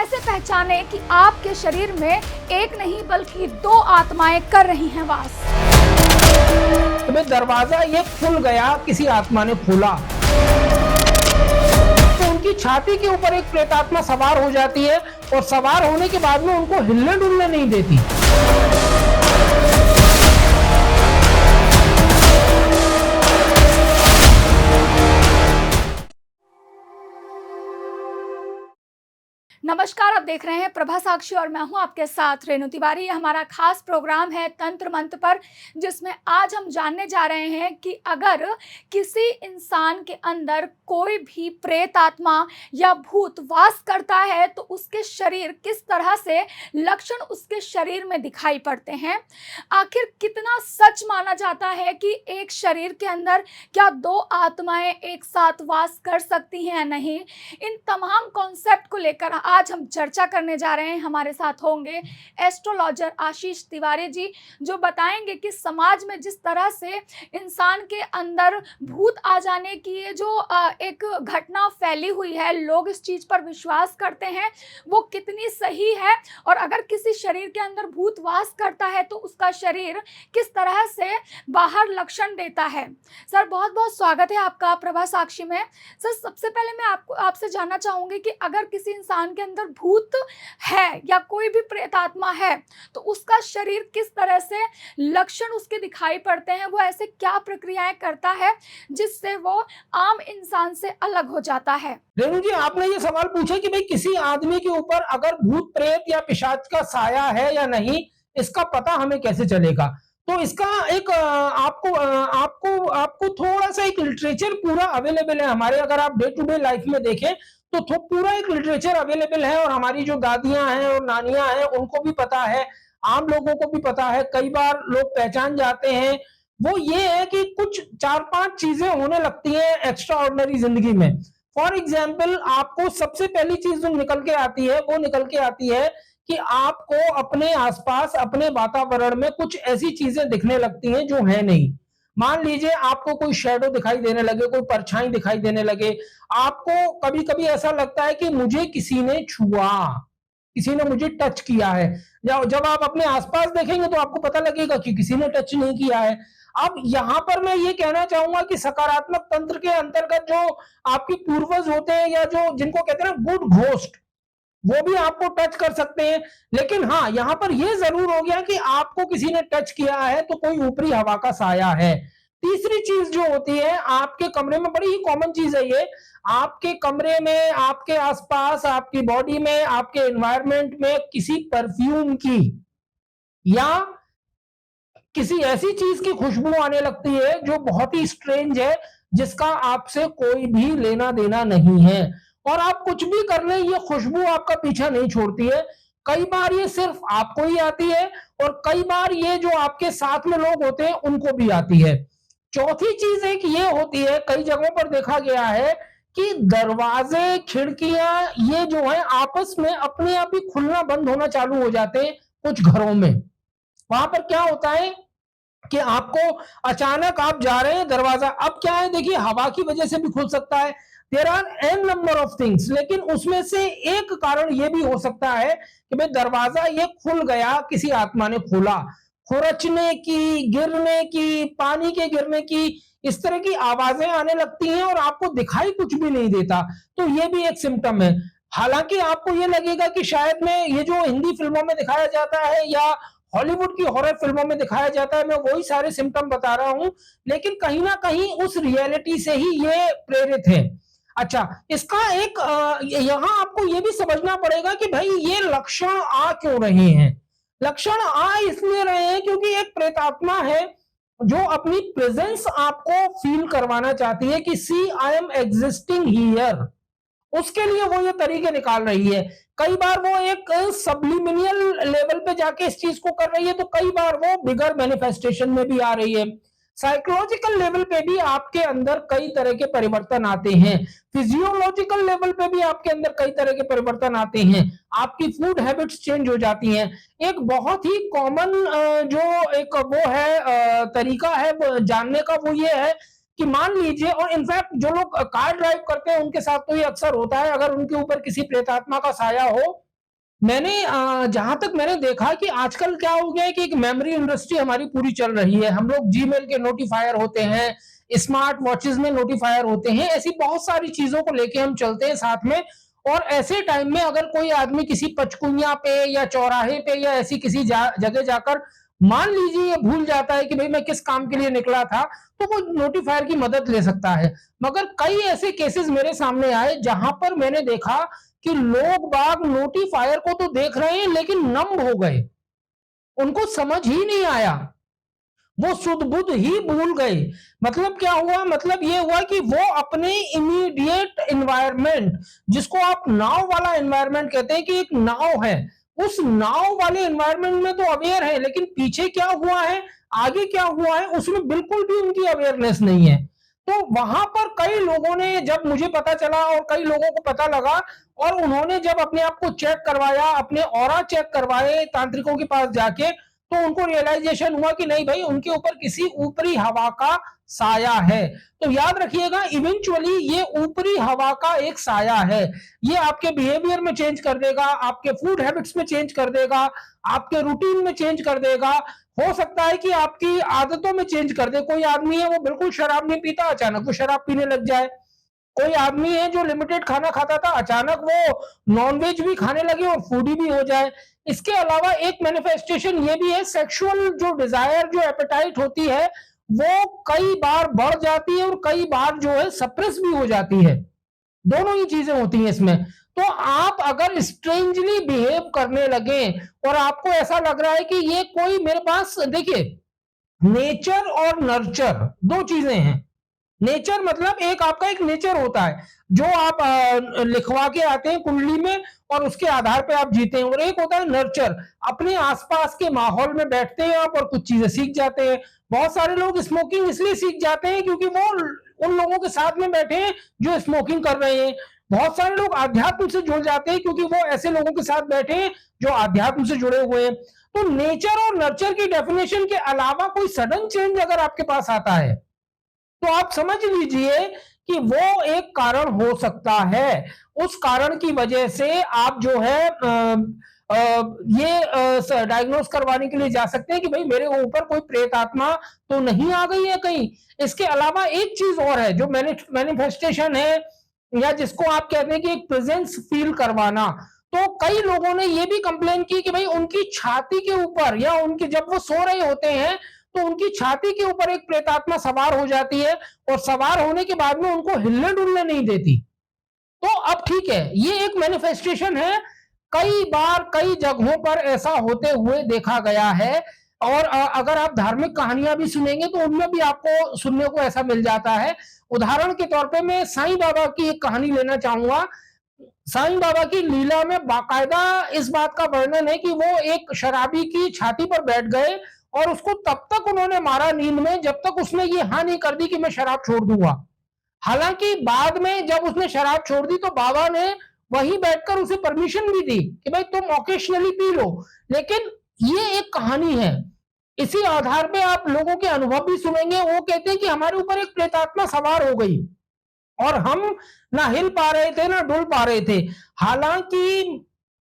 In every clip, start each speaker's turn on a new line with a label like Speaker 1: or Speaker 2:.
Speaker 1: कैसे पहचाने कि आपके शरीर में एक नहीं बल्कि दो आत्माएं कर रही हैं वास।
Speaker 2: तुम्हें दरवाजा ये खुल गया, किसी आत्मा ने खोला। तो उनकी छाती के ऊपर एक प्रेतात्मा सवार हो जाती है और सवार होने के बाद में उनको हिलने डुलने नहीं देती।
Speaker 1: नमस्कार, आप देख रहे हैं प्रभा साक्षी और मैं हूं आपके साथ रेणु तिवारी। ये हमारा खास प्रोग्राम है तंत्र मंत्र पर, जिसमें आज हम जानने जा रहे हैं कि अगर किसी इंसान के अंदर कोई भी प्रेत आत्मा या भूत वास करता है तो उसके शरीर किस तरह से लक्षण उसके शरीर में दिखाई पड़ते हैं। आखिर कितना सच माना जाता है कि एक शरीर के अंदर क्या दो आत्माएं एक साथ वास कर सकती हैं या नहीं। इन तमाम कॉन्सेप्ट को लेकर आज हम चर्चा करने जा रहे हैं। हमारे साथ होंगे एस्ट्रोलॉजर आशीष तिवारी जी, जो बताएंगे कि समाज में जिस तरह से इंसान के अंदर भूत आ जाने की ये जो एक घटना फैली हुई है, लोग इस चीज पर विश्वास करते हैं, वो कितनी सही है। और अगर किसी शरीर के अंदर भूत वास करता है तो उसका शरीर किस तरह से बाहर लक्षण देता है। सर, बहुत बहुत स्वागत है आपका प्रभा साक्षी में। सर, सबसे पहले मैं आपसे जानना चाहूंगी कि अगर किसी इंसान के अंदर भूत है या कोई भी प्रेत आत्मा है तो उसका शरीर किस तरह से लक्षण उसके दिखाई पड़ते हैं, वो ऐसे क्या प्रक्रियाएं करता है जिससे वो आम इंसान से अलग हो जाता है।
Speaker 2: रेणु जी, आपने ये सवाल पूछा कि भाई किसी आदमी के ऊपर अगर भूत प्रेत या पिशाच का साया है या नहीं, इसका पता हमें कैसे चलेगा। तो इसका एक आपको थोड़ा सा एक लिटरेचर पूरा अवेलेबल है हमारे। अगर आप डे टू डे लाइफ में देखें तो पूरा एक लिटरेचर अवेलेबल है और हमारी जो दादियां हैं और नानियां हैं उनको भी पता है, आम लोगों को भी पता है, कई बार लोग पहचान जाते हैं। वो ये है कि कुछ 4-5 चीजें होने लगती हैं एक्स्ट्रा ऑर्डिनरी जिंदगी में। फॉर एग्जाम्पल, आपको सबसे पहली चीज जो निकल के आती है वो निकल के आती है कि आपको अपने आसपास, अपने वातावरण में कुछ ऐसी चीजें दिखने लगती हैं जो है नहीं। मान लीजिए आपको कोई शैडो दिखाई देने लगे, कोई परछाई दिखाई देने लगे। आपको कभी कभी ऐसा लगता है कि मुझे किसी ने छुआ, किसी ने मुझे टच किया है। जब आप अपने आसपास देखेंगे तो आपको पता लगेगा कि किसी ने टच नहीं किया है। अब यहां पर मैं ये कहना चाहूंगा कि सकारात्मक तंत्र के अंतर्गत जो आपके पूर्वज होते हैं या जो जिनको कहते हैं ना गुड घोस्ट, वो भी आपको टच कर सकते हैं। लेकिन हाँ, यहां पर यह जरूर हो गया कि आपको किसी ने टच किया है तो कोई ऊपरी हवा का साया है। तीसरी चीज जो होती है आपके कमरे में, बड़ी ही कॉमन चीज है ये, आपके कमरे में, आपके आसपास, आपकी बॉडी में, आपके एनवायरनमेंट में किसी परफ्यूम की या किसी ऐसी चीज की खुशबू आने लगती है जो बहुत ही स्ट्रेंज है, जिसका आपसे कोई भी लेना देना नहीं है। और आप कुछ भी कर लें, ये खुशबू आपका पीछा नहीं छोड़ती है। कई बार ये सिर्फ आपको ही आती है और कई बार ये जो आपके साथ में लोग होते हैं उनको भी आती है। चौथी चीज एक ये होती है, कई जगहों पर देखा गया है कि दरवाजे, खिड़कियां ये जो है आपस में अपने आप ही खुलना बंद होना चालू हो जाते हैं कुछ घरों में। वहां पर क्या होता है कि आपको अचानक आप जा रहे हैं, दरवाजा, अब क्या है देखिए, हवा की वजह से भी खुल सकता है। There are an number of things, लेकिन उसमें से एक कारण यह भी हो सकता है कि भाई दरवाजा ये खुल गया, किसी आत्मा ने खोला। खुरचने की, गिरने की, पानी के गिरने की, इस तरह की आवाजें आने लगती हैं और आपको दिखाई कुछ भी नहीं देता, तो ये भी एक सिम्टम है। हालांकि आपको ये लगेगा कि शायद में ये जो हिंदी फिल्मों में दिखाया जाता है या हॉलीवुड की हॉरर फिल्मों में दिखाया जाता है, मैं वही सारे सिम्टम बता रहा हूं, लेकिन कहीं ना कहीं उस रियलिटी से ही ये प्रेरित है। अच्छा, इसका एक यहां आपको ये भी समझना पड़ेगा कि भाई ये लक्षण आ क्यों रहे हैं। लक्षण आ इसलिए रहे हैं क्योंकि एक प्रेतात्मा है जो अपनी प्रेजेंस आपको फील करवाना चाहती है कि सी आई एम एग्जिस्टिंग हियर। उसके लिए वो ये तरीके निकाल रही है। कई बार वो एक सबलिमिनियल लेवल पे जाके इस चीज को कर रही है, तो कई बार वो बिगर मैनिफेस्टेशन में भी आ रही है। साइकोलॉजिकल लेवल पे भी आपके अंदर कई तरह के परिवर्तन आते हैं। फिजियोलॉजिकल लेवल पे भी आपके अंदर कई तरह के परिवर्तन आते हैं। आपकी फूड हैबिट्स चेंज हो जाती हैं। एक बहुत ही कॉमन जो एक वो है तरीका है वो जानने का, वो ये है कि मान लीजिए, और इनफैक्ट जो लोग कार ड्राइव करते हैं उनके साथ तो ये अक्सर होता है, अगर उनके ऊपर किसी प्रेतात्मा का साया हो मैंने जहाँ तक मैंने देखा कि आजकल क्या हो गया है कि एक मेमोरी इंडस्ट्री हमारी पूरी चल रही है। हम लोग जीमेल के नोटिफायर होते हैं, स्मार्ट वॉचेस में नोटिफायर होते हैं, ऐसी बहुत सारी चीज़ों को लेके हम चलते हैं साथ में। और ऐसे टाइम में अगर कोई आदमी किसी पचकुइयाँ पे या चौराहे पे या ऐसी किसी जगह जाकर मान लीजिए ये भूल जाता है कि भाई मैं किस काम के लिए निकला था, तो वो नोटिफायर की मदद ले सकता है। मगर कई ऐसे केसेस मेरे सामने आए जहां पर मैंने देखा कि लोग बाग नोटिफायर को तो देख रहे हैं लेकिन नंब हो गए, उनको समझ ही नहीं आया, वो सुध बुध ही भूल गए। मतलब क्या हुआ, मतलब ये हुआ कि वो अपने इमीडिएट एनवायरनमेंट, जिसको आप नाव वाला एनवायरनमेंट कहते हैं कि एक नाव है, उस नाव वाले एनवायरनमेंट में तो अवेयर है, लेकिन पीछे क्या हुआ है, आगे क्या हुआ है, उसमें बिल्कुल भी उनकी अवेयरनेस नहीं है। तो वहां पर कई लोगों ने, जब मुझे पता चला और कई लोगों को पता लगा, और उन्होंने जब अपने आप को चेक करवाया, अपने ऑरा चेक करवाए तांत्रिकों के पास जाके, तो उनको रियलाइजेशन हुआ कि नहीं भाई, उनके ऊपर किसी ऊपरी हवा का साया है। तो याद रखिएगा, इवेंचुअली ये ऊपरी हवा का एक साया है। ये आपके बिहेवियर में चेंज कर देगा, आपके फूड हैबिट्स में चेंज कर देगा, आपके रूटीन में चेंज कर देगा। हो सकता है कि आपकी आदतों में चेंज कर दे। कोई आदमी है वो बिल्कुल शराब नहीं पीता, अचानक वो शराब पीने लग जाए। कोई आदमी है जो लिमिटेड खाना खाता था, अचानक वो नॉनवेज भी खाने लगे और फूडी भी हो जाए। इसके अलावा एक मैनिफेस्टेशन ये भी है, सेक्सुअल जो डिजायर, जो एपेटाइट होती है, वो कई बार बढ़ जाती है और कई बार जो है सप्रेस भी हो जाती है। दोनों ही चीजें होती हैं इसमें। तो आप अगर स्ट्रेंजली बिहेव करने लगे और आपको ऐसा लग रहा है कि ये कोई मेरे पास, देखिए, नेचर और नर्चर दो चीजें हैं। नेचर मतलब एक आपका एक नेचर होता है जो आप लिखवा के आते हैं कुंडली में और उसके आधार पे आप जीते हैं, और एक होता है नर्चर, अपने आसपास के माहौल में बैठते हैं आप और कुछ चीजें सीख जाते हैं। बहुत सारे लोग स्मोकिंग इसलिए सीख जाते हैं क्योंकि वो उन लोगों के साथ में बैठे हैं जो स्मोकिंग कर रहे हैं। बहुत सारे लोग आध्यात्म से जुड़ जाते हैं क्योंकि वो ऐसे लोगों के साथ बैठे हैं जो आध्यात्म से जुड़े हुए हैं। तो नेचर और नर्चर की डेफिनेशन के अलावा कोई सडन चेंज अगर आपके पास आता है, तो आप समझ लीजिए कि वो एक कारण हो सकता है। उस कारण की वजह से आप जो है ये डायग्नोस करवाने के लिए जा सकते हैं कि भाई मेरे ऊपर कोई प्रेत आत्मा तो नहीं आ गई है कहीं। इसके अलावा एक चीज और है जो मैनिफेस्टेशन है, या जिसको आप कहते हैं कि एक प्रेजेंस फील करवाना। तो कई लोगों ने ये भी कंप्लेन की कि भाई उनकी छाती के ऊपर, या उनकी जब वो सो रहे होते हैं तो उनकी छाती के ऊपर एक प्रेतात्मा सवार हो जाती है, और सवार होने के बाद में उनको हिलने डुलने नहीं देती। तो अब ठीक है, ये एक मैनिफेस्टेशन है, कई बार कई जगहों पर ऐसा होते हुए देखा गया है। और अगर आप धार्मिक कहानियां भी सुनेंगे तो उनमें भी आपको सुनने को ऐसा मिल जाता है। उदाहरण के तौर पे मैं साईं बाबा की एक कहानी लेना चाहूंगा। साईं बाबा की लीला में बाकायदा इस बात का वर्णन है कि वो एक शराबी की छाती पर बैठ गए और उसको तब तक उन्होंने मारा नींद में जब तक उसने ये हाँ नहीं कर दी कि मैं शराब छोड़ दूंगा। हालांकि बाद में जब उसने शराब छोड़ दी तो बाबा ने वहीं बैठकर उसे परमिशन भी दी कि भाई तुम ऑकेशनली पी लो। लेकिन ये एक कहानी है, इसी आधार पे आप लोगों के अनुभव भी सुनेंगे। वो कहते हैं कि हमारे ऊपर एक प्रेतात्मा सवार हो गई और हम ना हिल पा रहे थे ना डुल पा रहे थे। हालांकि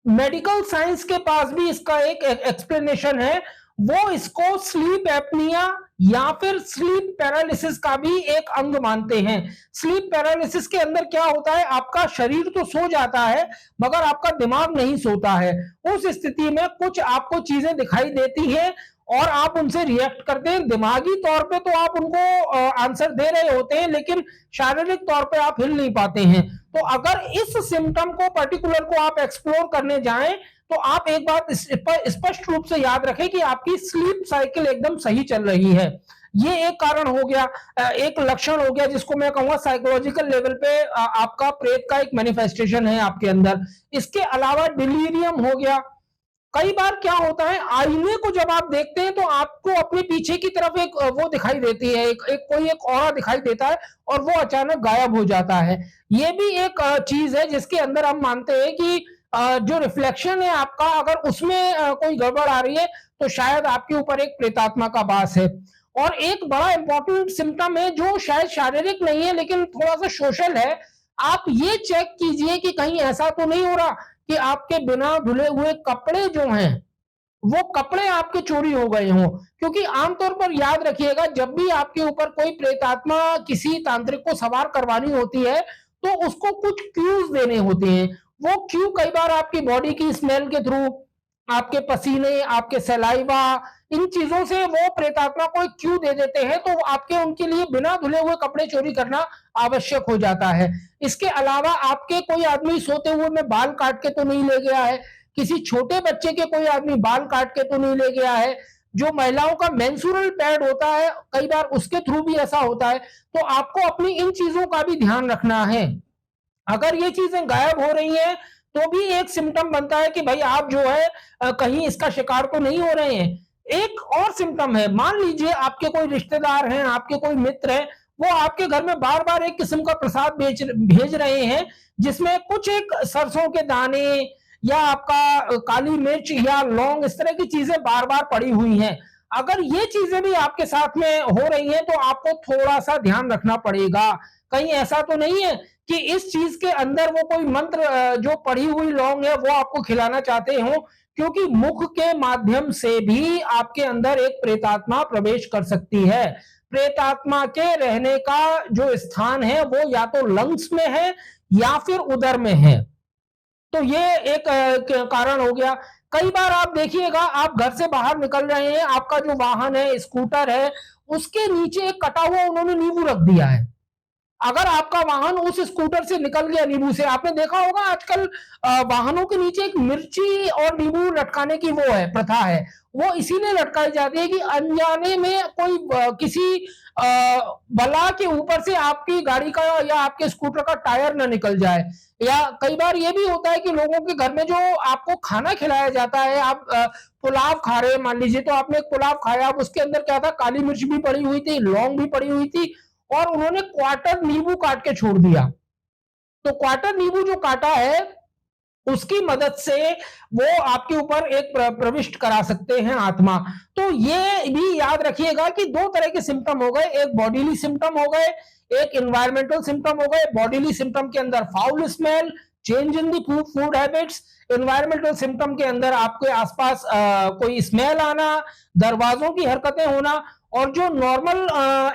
Speaker 2: मेडिकल साइंस के पास भी इसका एक एक्सप्लेनेशन है, वो इसको स्लीप एपनिया या फिर स्लीप पैरालिसिस का भी एक अंग मानते हैं। स्लीप पैरालिसिस के अंदर क्या होता है, आपका शरीर तो सो जाता है मगर आपका दिमाग नहीं सोता है। उस स्थिति में कुछ आपको चीजें दिखाई देती हैं और आप उनसे रिएक्ट करते हैं। दिमागी तौर पे तो आप उनको आंसर दे रहे होते हैं लेकिन शारीरिक तौर पे आप हिल नहीं पाते हैं। तो अगर इस सिम्टम को पर्टिकुलर को आप एक्सप्लोर करने जाएं तो आप एक बात स्पष्ट रूप से याद रखें कि आपकी स्लीप साइकिल एकदम सही चल रही है। ये एक कारण हो गया, एक लक्षण हो गया जिसको मैं कहूंगा साइकोलॉजिकल लेवल पे आपका प्रेत का एक मैनिफेस्टेशन है आपके अंदर। इसके अलावा डिलीरियम हो गया। कई बार क्या होता है, आईने को जब आप देखते हैं तो आपको अपने पीछे की तरफ एक वो दिखाई देती है, कोई एक ऑरा दिखाई देता है और वो अचानक गायब हो जाता है। ये भी एक चीज है जिसके अंदर हम मानते हैं कि जो रिफ्लेक्शन है आपका, अगर उसमें कोई गड़बड़ आ रही है तो शायद आपके ऊपर एक प्रेतात्मा का वास है। और एक बड़ा इंपॉर्टेंट सिम्टम है जो शायद शारीरिक नहीं है लेकिन थोड़ा सा सोशल है। आप ये चेक कीजिए कि कहीं ऐसा तो नहीं हो रहा कि आपके बिना धुले हुए कपड़े जो हैं वो कपड़े आपके चोरी हो गए हों। क्योंकि आमतौर पर याद रखिएगा, जब भी आपके ऊपर कोई प्रेतात्मा किसी तांत्रिक को सवार करवानी होती है तो उसको कुछ क्यूज देने होते हैं। वो क्यू कई बार आपकी बॉडी की स्मेल के थ्रू, आपके पसीने, आपके सलाइवा, इन चीजों से वो प्रेतात्मा को एक क्यू दे देते हैं, तो आपके उनके लिए बिना धुले हुए कपड़े चोरी करना आवश्यक हो जाता है। इसके अलावा आपके कोई आदमी सोते हुए में बाल काट के तो नहीं ले गया है, किसी छोटे बच्चे के कोई आदमी बाल काट के तो नहीं ले गया है, जो महिलाओं का मेंस्ट्रुअल पैड होता है कई बार उसके थ्रू भी ऐसा होता है। तो आपको अपनी इन चीजों का भी ध्यान रखना है। अगर ये चीजें गायब हो रही हैं तो भी एक सिम्टम बनता है कि भाई आप जो है कहीं इसका शिकार तो नहीं हो रहे हैं। एक और सिम्टम है, मान लीजिए आपके कोई रिश्तेदार हैं, आपके कोई मित्र हैं, वो आपके घर में बार बार एक किस्म का प्रसाद भेज रहे हैं जिसमें कुछ एक सरसों के दाने या आपका काली मिर्च या लौंग, इस तरह की चीजें बार बार पड़ी हुई हैं। अगर ये चीजें भी आपके साथ में हो रही हैं तो आपको थोड़ा सा ध्यान रखना पड़ेगा। कहीं ऐसा तो नहीं है कि इस चीज के अंदर वो कोई मंत्र, जो पड़ी हुई लौंग है वो आपको खिलाना चाहते हो, क्योंकि मुख के माध्यम से भी आपके अंदर एक प्रेतात्मा प्रवेश कर सकती है। प्रेतात्मा के रहने का जो स्थान है वो या तो लंग्स में है या फिर उदर में है। तो ये एक कारण हो गया। कई बार आप देखिएगा, आप घर से बाहर निकल रहे हैं, आपका जो वाहन है, स्कूटर है, उसके नीचे एक कटा हुआ उन्होंने नींबू रख दिया है। अगर आपका वाहन उस स्कूटर से निकल गया नींबू से, आपने देखा होगा आजकल वाहनों के नीचे एक मिर्ची और नींबू लटकाने की वो है, प्रथा है। वो इसीलिए लटकाई जाती है कि अनजाने में कोई किसी बला के ऊपर से आपकी गाड़ी का या आपके स्कूटर का टायर ना निकल जाए। या कई बार ये भी होता है कि लोगों के घर में जो आपको खाना खिलाया जाता है, आप पुलाव खा रहे हैं मान लीजिए, तो आपने एक पुलाव खाया, अब उसके अंदर क्या था, काली मिर्च भी पड़ी हुई थी, लौंग भी पड़ी हुई थी, और उन्होंने क्वार्टर नींबू काट के छोड़ दिया। तो क्वार्टर नींबू जो काटा है उसकी मदद से वो आपके ऊपर एक प्रविष्ट करा सकते हैं आत्मा। तो ये भी याद रखिएगा कि दो तरह के सिम्टम हो गए, एक बॉडीली सिम्टम हो गए, एक एनवायरमेंटल सिम्टम हो गए। बॉडीली सिम्टम के अंदर foul smell, change in the food habits. Environmental symptom के अंदर आपके आसपास कोई स्मेल आना, दरवाजों की हरकतें होना। और जो नॉर्मल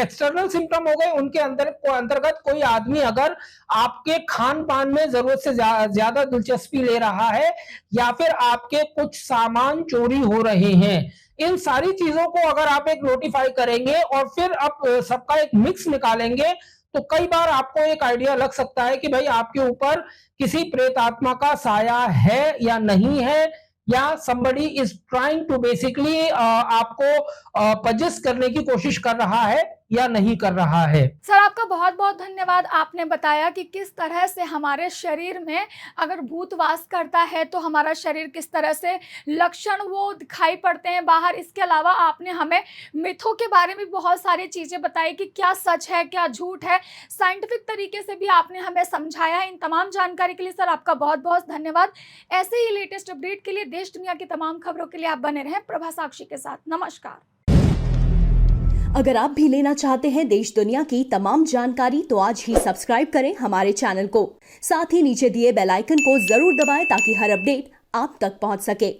Speaker 2: एक्सटर्नल सिम्टम हो गए उनके अंतर्गत कोई आदमी अगर आपके खान पान में जरूरत से ज्यादा दिलचस्पी ले रहा है या फिर आपके कुछ सामान चोरी हो रहे हैं, इन सारी चीजों को अगर आप एक नोटिफाई करेंगे और फिर आप सबका एक मिक्स निकालेंगे तो कई बार आपको एक आइडिया लग सकता है कि भाई आपके ऊपर किसी प्रेत आत्मा का साया है या नहीं है, या somebody is trying to basically आपको पजेस करने की कोशिश कर रहा है या नहीं कर रहा है।
Speaker 1: सर आपका बहुत बहुत धन्यवाद। आपने बताया कि किस तरह से हमारे शरीर में अगर भूत वास करता है तो हमारा शरीर किस तरह से लक्षण वो दिखाई पड़ते हैं बाहर। इसके अलावा आपने हमें मिथों के बारे में बहुत सारी चीज़ें बताई कि क्या सच है क्या झूठ है, साइंटिफिक तरीके से भी आपने हमें समझाया। इन तमाम जानकारी के लिए सर आपका बहुत बहुत धन्यवाद। ऐसे ही लेटेस्ट अपडेट के लिए, देश दुनिया की तमाम खबरों के लिए आप बने रहें प्रभा साक्षी के साथ। नमस्कार।
Speaker 3: अगर आप भी लेना चाहते हैं देश दुनिया की तमाम जानकारी तो आज ही सब्सक्राइब करें हमारे चैनल को। साथ ही नीचे दिए बेल आइकन को जरूर दबाएं ताकि हर अपडेट आप तक पहुंच सके।